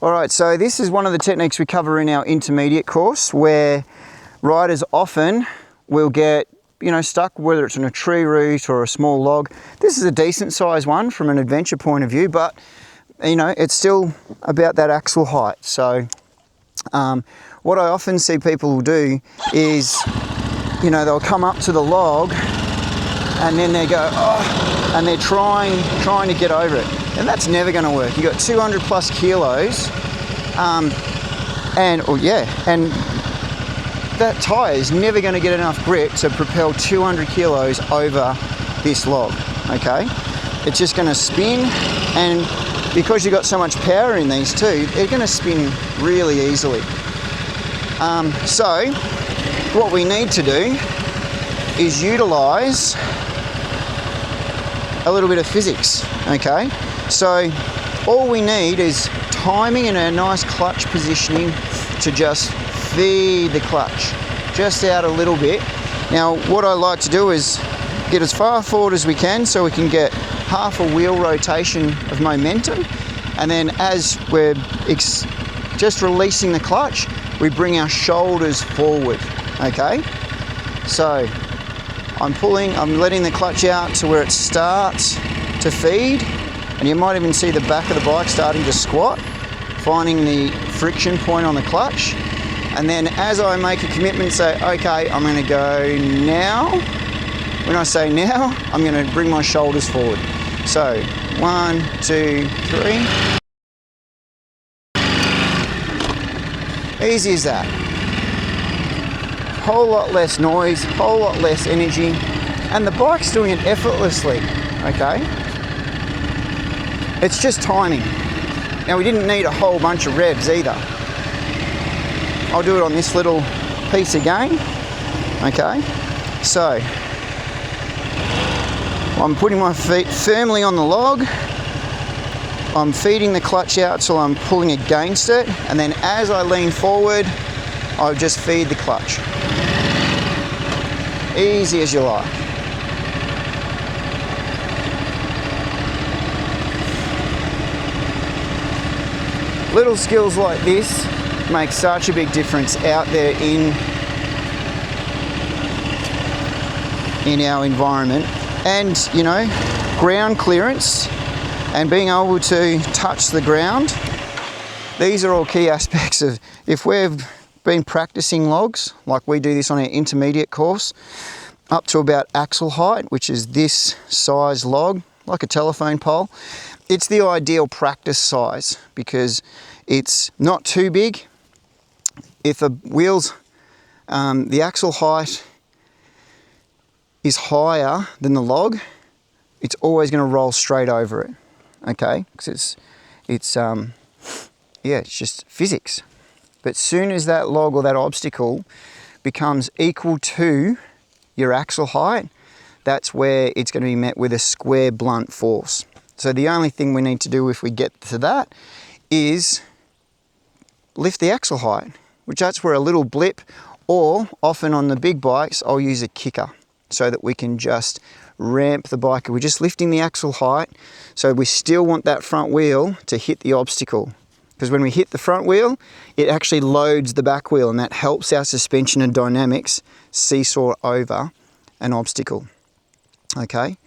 All right, so this is one of the techniques we cover in our intermediate course, where riders often will get, stuck, whether it's on a tree root or a small log. This is a decent size one from an adventure point of view, but it's still about that axle height. So what I often see people do is, they'll come up to the log and then they go, oh, and they're trying to get over it. And that's never going to work. You've got 200 plus kilos, and that tyre is never going to get enough grip to propel 200 kilos over this log, okay? It's just going to spin, and because you've got so much power in these two, they're going to spin really easily. So what we need to do is utilise a little bit of physics, okay? So all we need is timing and a nice clutch positioning to just feed the clutch just out a little bit. Now what I like to do is get as far forward as we can so we can get half a wheel rotation of momentum, and then as we're just releasing the clutch, we bring our shoulders forward, okay? So I'm letting the clutch out to where it starts to feed, and you might even see the back of the bike starting to squat, finding the friction point on the clutch. And then as I make a commitment, say, okay, I'm going to go now. When I say now, I'm going to bring my shoulders forward. So 1, 2, 3. Easy as that. Whole lot less noise, whole lot less energy, and the bike's doing it effortlessly, okay? It's just timing. Now we didn't need a whole bunch of revs either. I'll do it on this little piece again, okay? So, I'm putting my feet firmly on the log, I'm feeding the clutch out till I'm pulling against it, and then as I lean forward, I'll just feed the clutch. Easy as you like. Little skills like this make such a big difference out there in our environment. And ground clearance and being able to touch the ground, these are all key aspects of, if we've been practicing logs, like we do this on our intermediate course, up to about axle height, which is this size log, like a telephone pole. It's the ideal practice size because it's not too big. If the wheels, the axle height is higher than the log, it's always going to roll straight over it, okay? Because it's just physics. But soon as that log or that obstacle becomes equal to your axle height, that's where it's going to be met with a square blunt force. So the only thing we need to do if we get to that is lift the axle height, which that's where a little blip, or often on the big bikes, I'll use a kicker so that we can just ramp the bike. We're just lifting the axle height, so we still want that front wheel to hit the obstacle. Because when we hit the front wheel, it actually loads the back wheel, and that helps our suspension and dynamics seesaw over an obstacle, okay?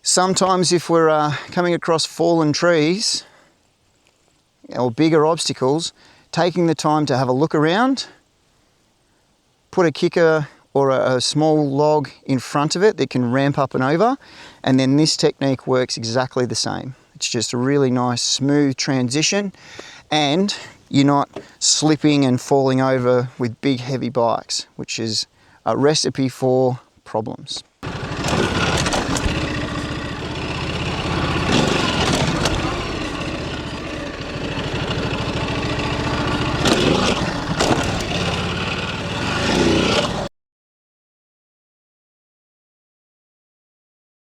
Sometimes if we're coming across fallen trees or bigger obstacles, taking the time to have a look around, put a kicker or a small log in front of it that can ramp up and over, and then this technique works exactly the same. It's just a really nice smooth transition, and you're not slipping and falling over with big heavy bikes, which is a recipe for problems.